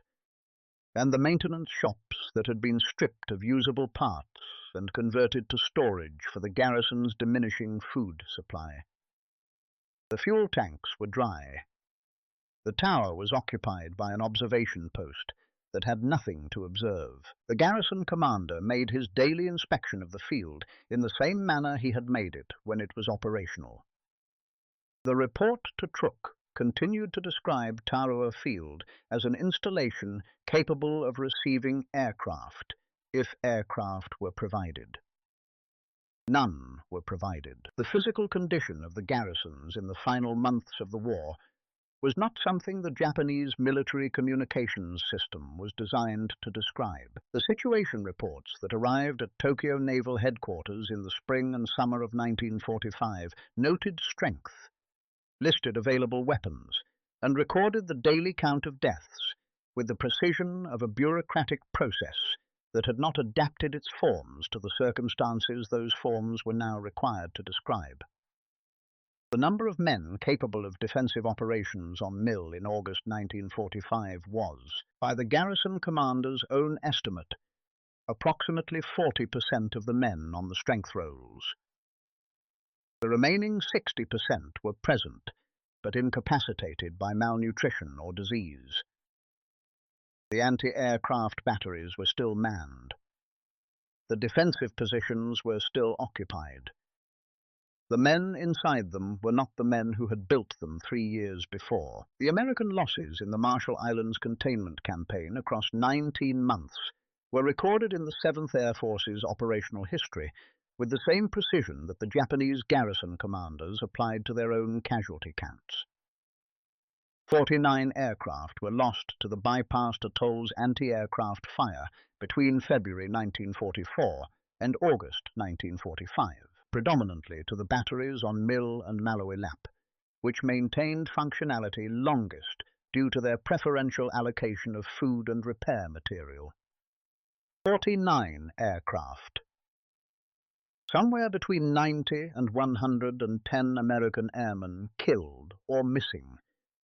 and the maintenance shops that had been stripped of usable parts and converted to storage for the garrison's diminishing food supply. The fuel tanks were dry. The tower was occupied by an observation post, that had nothing to observe. The garrison commander made his daily inspection of the field in the same manner he had made it when it was operational. The report to Truk continued to describe Tarawa Field as an installation capable of receiving aircraft, if aircraft were provided. None were provided. The physical condition of the garrisons in the final months of the war was not something the Japanese military communications system was designed to describe. The situation reports that arrived at Tokyo Naval Headquarters in the spring and summer of 1945 noted strength, listed available weapons, and recorded the daily count of deaths with the precision of a bureaucratic process that had not adapted its forms to the circumstances those forms were now required to describe. The number of men capable of defensive operations on Mill in August 1945 was, by the garrison commander's own estimate, approximately 40% of the men on the strength rolls. The remaining 60% were present, but incapacitated by malnutrition or disease. The anti-aircraft batteries were still manned. The defensive positions were still occupied. The men inside them were not the men who had built them 3 years before. The American losses in the Marshall Islands containment campaign across 19 months were recorded in the 7th Air Force's operational history with the same precision that the Japanese garrison commanders applied to their own casualty counts. 49 aircraft were lost to the bypassed atoll's anti-aircraft fire between February 1944 and August 1945. Predominantly to the batteries on Mill and WWII, which maintained functionality longest due to their preferential allocation of food and repair material. 49 aircraft. Somewhere between 90 and 110 American airmen killed or missing,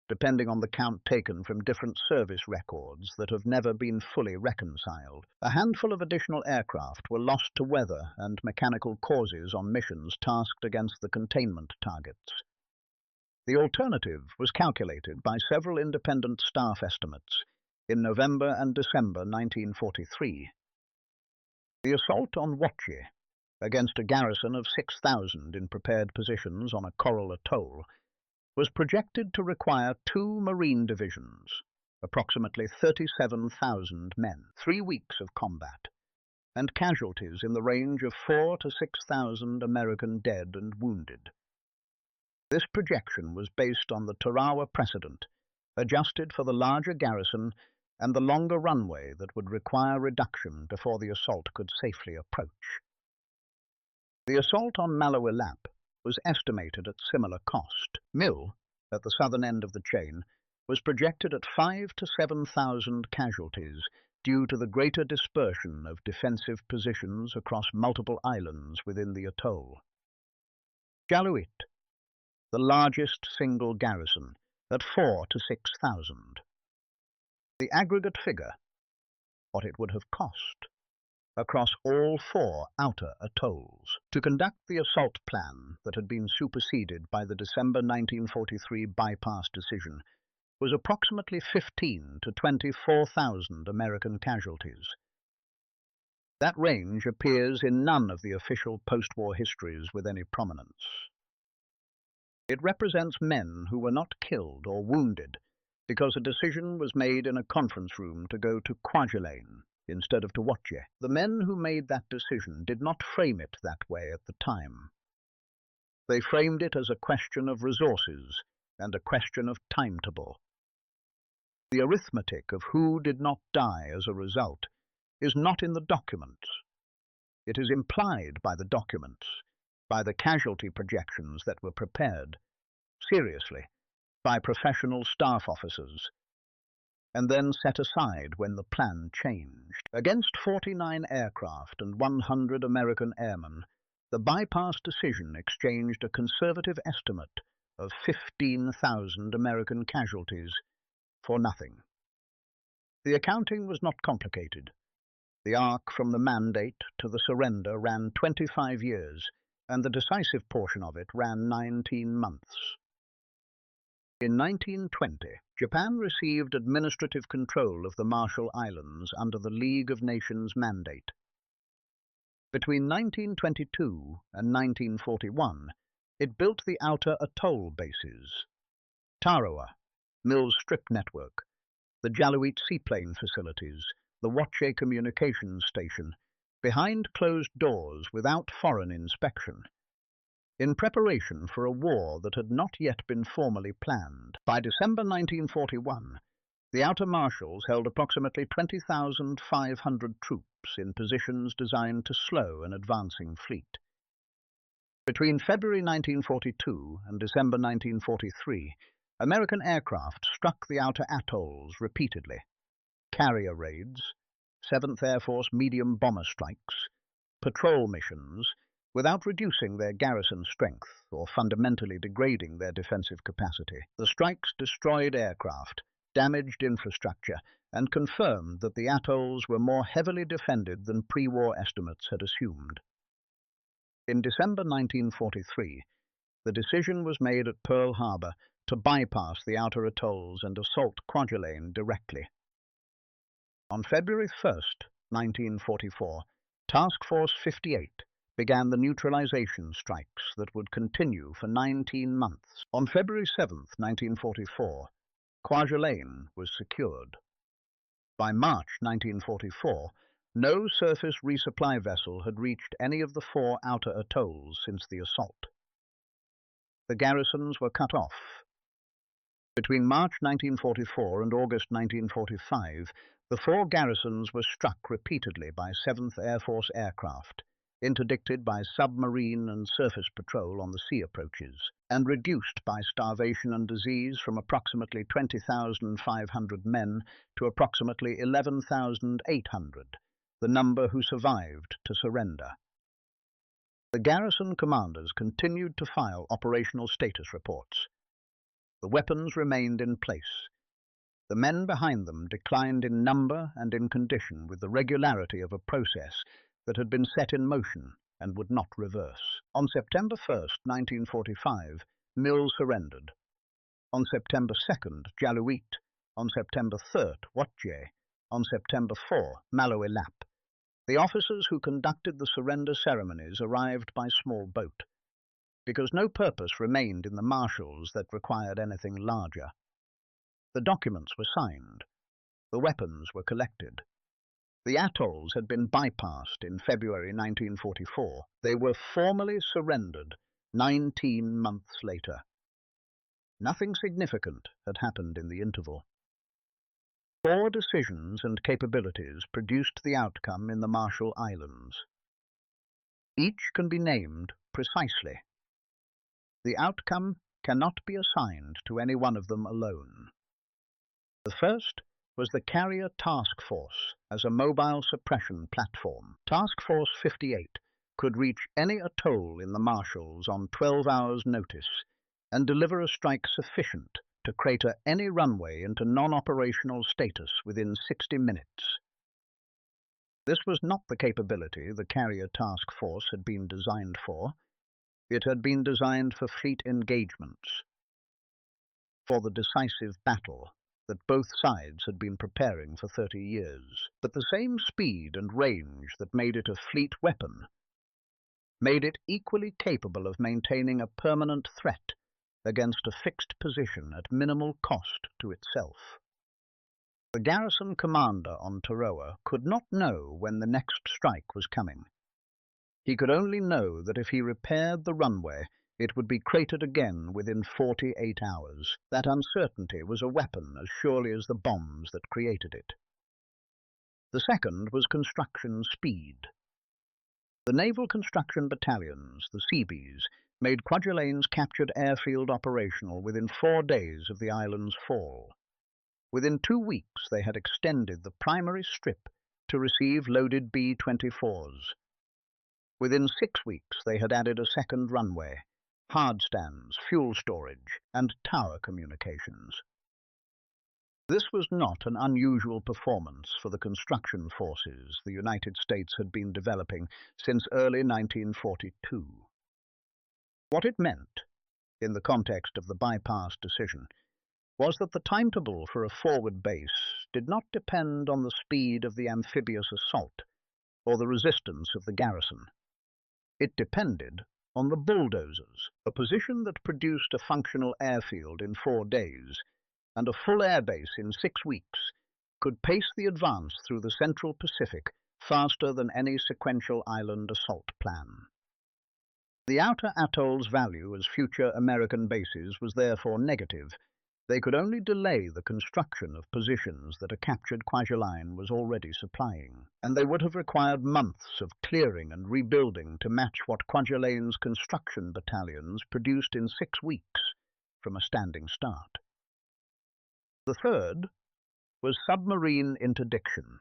depending on the count taken from different service records that have never been fully reconciled. A handful of additional aircraft were lost to weather and mechanical causes on missions tasked against the containment targets. The alternative was calculated by several independent staff estimates in November and December 1943. The assault on WWII, against a garrison of 6,000 in prepared positions on a coral atoll, was projected to require 2 Marine divisions, approximately 37,000 men, 3 weeks of combat, and casualties in the range of 4,000 to 6,000 American dead and wounded. This projection was based on the Tarawa precedent, adjusted for the larger garrison and the longer runway that would require reduction before the assault could safely approach. The assault on WWII was estimated at similar cost. Mill, at the southern end of the chain, was projected at 5,000 to 7,000 casualties due to the greater dispersion of defensive positions across multiple islands within the atoll. WWII, the largest single garrison, at 4,000 to 6,000. The aggregate figure, what it would have cost, across all 4 outer atolls, to conduct the assault plan that had been superseded by the December 1943 bypass decision, was approximately 15,000 to 24,000 American casualties. That range appears in none of the official post-war histories with any prominence. It represents men who were not killed or wounded because a decision was made in a conference room to go to Kwajalein instead of to WWII. The men who made that decision did not frame it that way at the time. They framed it as a question of resources and a question of timetable. The arithmetic of who did not die as a result is not in the documents. It is implied by the documents, by the casualty projections that were prepared, seriously, by professional staff officers, and then set aside when the plan changed. Against 49 aircraft and 100 American airmen, the bypass decision exchanged a conservative estimate of 15,000 American casualties for nothing. The accounting was not complicated. The arc from the mandate to the surrender ran 25 years, and the decisive portion of it ran 19 months. In 1920, Japan received administrative control of the Marshall Islands under the League of Nations mandate. Between 1922 and 1941, it built the outer atoll bases, Tarawa, Mills Strip Network, the Jaluit seaplane facilities, the WWII communications station, behind closed doors without foreign inspection, in preparation for a war that had not yet been formally planned. By December 1941, the outer marshals held approximately 20,500 troops in positions designed to slow an advancing fleet. Between February 1942 and December 1943, American aircraft struck the outer atolls repeatedly. Carrier raids, 7th Air Force medium bomber strikes, patrol missions, without reducing their garrison strength or fundamentally degrading their defensive capacity. The strikes destroyed aircraft, damaged infrastructure, and confirmed that the atolls were more heavily defended than pre-war estimates had assumed. In December 1943, the decision was made at Pearl Harbor to bypass the outer atolls and assault Kwajalein directly. On February 1st, 1944, Task Force 58 began the neutralization strikes that would continue for 19 months. On February 7, 1944, Kwajalein was secured. By March 1944, no surface resupply vessel had reached any of the 4 outer atolls since the assault. The garrisons were cut off. Between March 1944 and August 1945, the 4 garrisons were struck repeatedly by 7th Air Force aircraft, interdicted by submarine and surface patrol on the sea approaches, and reduced by starvation and disease from approximately 20,500 men to approximately 11,800, the number who survived to surrender. The garrison commanders continued to file operational status reports. The weapons remained in place. The men behind them declined in number and in condition with the regularity of a process that had been set in motion and would not reverse. On September 1st, 1945, Mills surrendered. On September 2nd, Jaluit. On September 3rd, WWII. On September 4th, Malloy-Lap. The officers who conducted the surrender ceremonies arrived by small boat, because no purpose remained in the marshals that required anything larger. The documents were signed. The weapons were collected. The atolls had been bypassed in February 1944. They were formally surrendered 19 months later. Nothing significant had happened in the interval. 4 decisions and capabilities produced the outcome in the Marshall Islands. Each can be named precisely. The outcome cannot be assigned to any one of them alone. The first was the Carrier Task Force as a mobile suppression platform. Task Force 58 could reach any atoll in the Marshalls on 12 hours' notice and deliver a strike sufficient to crater any runway into non-operational status within 60 minutes. This was not the capability the Carrier Task Force had been designed for. It had been designed for fleet engagements, for the decisive battle that both sides had been preparing for 30 years. But the same speed and range that made it a fleet weapon made it equally capable of maintaining a permanent threat against a fixed position at minimal cost to itself. The garrison commander on Tarawa could not know when the next strike was coming. He could only know that if he repaired the runway, it would be cratered again within 48 hours. That uncertainty was a weapon as surely as the bombs that created it. The second was construction speed. The naval construction battalions, the Seabees, made Kwajalein's captured airfield operational within 4 days of the island's fall. Within 2 weeks they had extended the primary strip to receive loaded B-24s. Within 6 weeks they had added a second runway, hardstands, fuel storage, and tower communications. This was not an unusual performance for the construction forces the United States had been developing since early 1942. What it meant, in the context of the bypass decision, was that the timetable for a forward base did not depend on the speed of the amphibious assault or the resistance of the garrison. It depended on the bulldozers, a position that produced a functional airfield in 4 days and a full airbase in 6 weeks could pace the advance through the Central Pacific faster than any sequential island assault plan. The outer atoll's value as future American bases was therefore negative. They could only delay the construction of positions that a captured Kwajalein was already supplying, and they would have required months of clearing and rebuilding to match what Kwajalein's construction battalions produced in 6 weeks from a standing start. The third was submarine interdiction.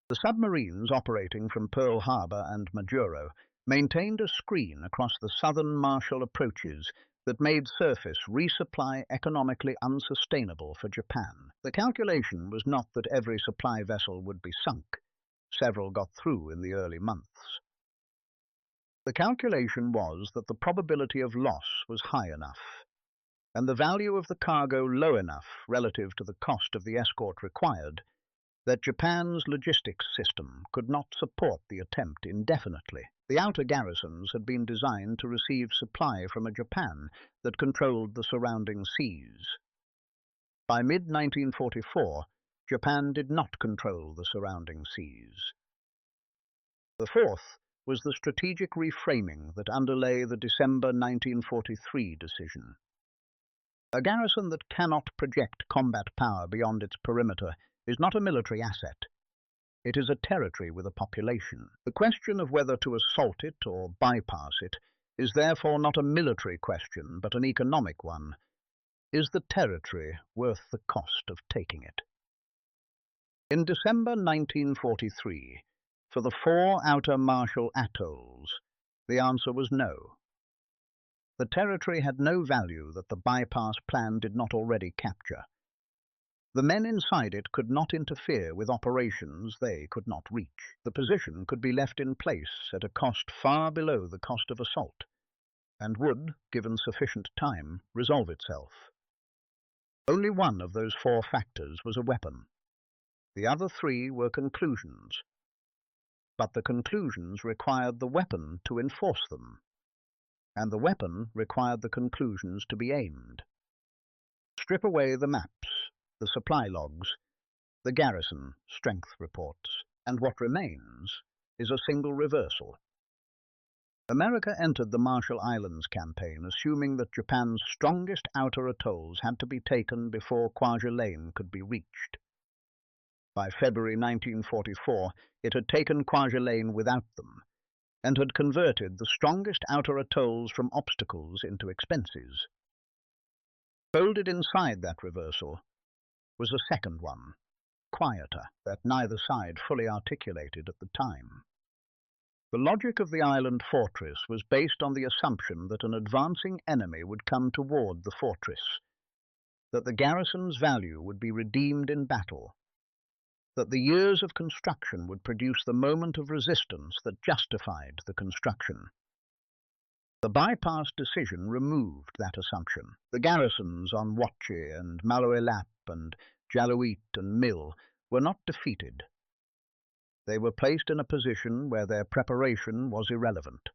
The submarines operating from Pearl Harbor and Majuro maintained a screen across the southern Marshall approaches that made surface resupply economically unsustainable for Japan. The calculation was not that every supply vessel would be sunk. Several got through in the early months. The calculation was that the probability of loss was high enough, and the value of the cargo low enough relative to the cost of the escort required, that Japan's logistics system could not support the attempt indefinitely. The outer garrisons had been designed to receive supply from a Japan that controlled the surrounding seas. By mid-1944, Japan did not control the surrounding seas. The fourth was the strategic reframing that underlay the December 1943 decision. A garrison that cannot project combat power beyond its perimeter is not a military asset. It is a territory with a population. The question of whether to assault it or bypass it is therefore not a military question, but an economic one. Is the territory worth the cost of taking it? In December 1943, for the 4 outer Marshall atolls, the answer was no. The territory had no value that the bypass plan did not already capture. The men inside it could not interfere with operations they could not reach. The position could be left in place at a cost far below the cost of assault, and would, given sufficient time, resolve itself. Only one of those 4 factors was a weapon. The other 3 were conclusions. But the conclusions required the weapon to enforce them, and the weapon required the conclusions to be aimed. Strip away the maps, the supply logs, the garrison strength reports, and what remains is a single reversal. America entered the Marshall Islands campaign assuming that Japan's strongest outer atolls had to be taken before Kwajalein could be reached. By February 1944, it had taken Kwajalein without them, and had converted the strongest outer atolls from obstacles into expenses. Folded inside that reversal was a second one, quieter, that neither side fully articulated at the time. The logic of the island fortress was based on the assumption that an advancing enemy would come toward the fortress, that the garrison's value would be redeemed in battle, that the years of construction would produce the moment of resistance that justified the construction. The bypass decision removed that assumption. The garrisons on WWII and Maloelap and Jaluit and Mill were not defeated. They were placed in a position where their preparation was irrelevant.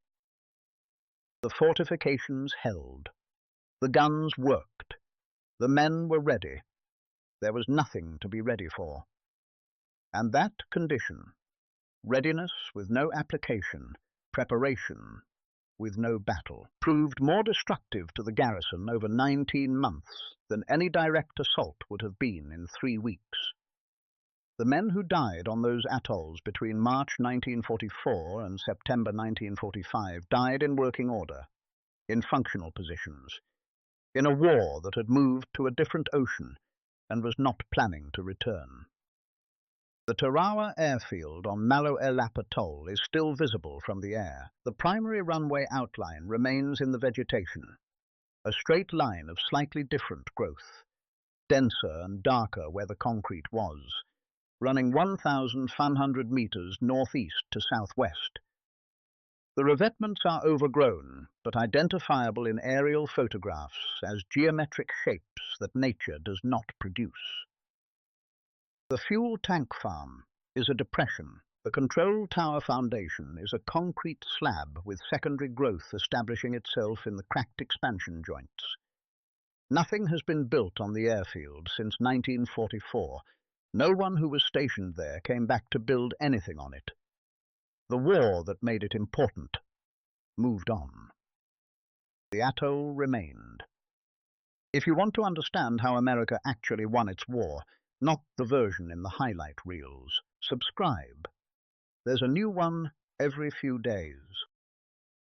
The fortifications held. The guns worked. The men were ready. There was nothing to be ready for. And that condition, readiness with no application, preparation with no battle, proved more destructive to the garrison over 19 months than any direct assault would have been in 3 weeks. The men who died on those atolls between March 1944 and September 1945 died in working order, in functional positions, in a war that had moved to a different ocean and was not planning to return. The Tarawa airfield on Maloelap Atoll is still visible from the air. The primary runway outline remains in the vegetation, a straight line of slightly different growth, denser and darker where the concrete was, running 1,500 meters northeast to southwest. The revetments are overgrown, but identifiable in aerial photographs as geometric shapes that nature does not produce. The fuel tank farm is a depression. The control tower foundation is a concrete slab with secondary growth establishing itself in the cracked expansion joints. Nothing has been built on the airfield since 1944. No one who was stationed there came back to build anything on it. The war that made it important moved on. The atoll remained. If you want to understand how America actually won its war, not the version in the highlight reels, subscribe. There's a new one every few days.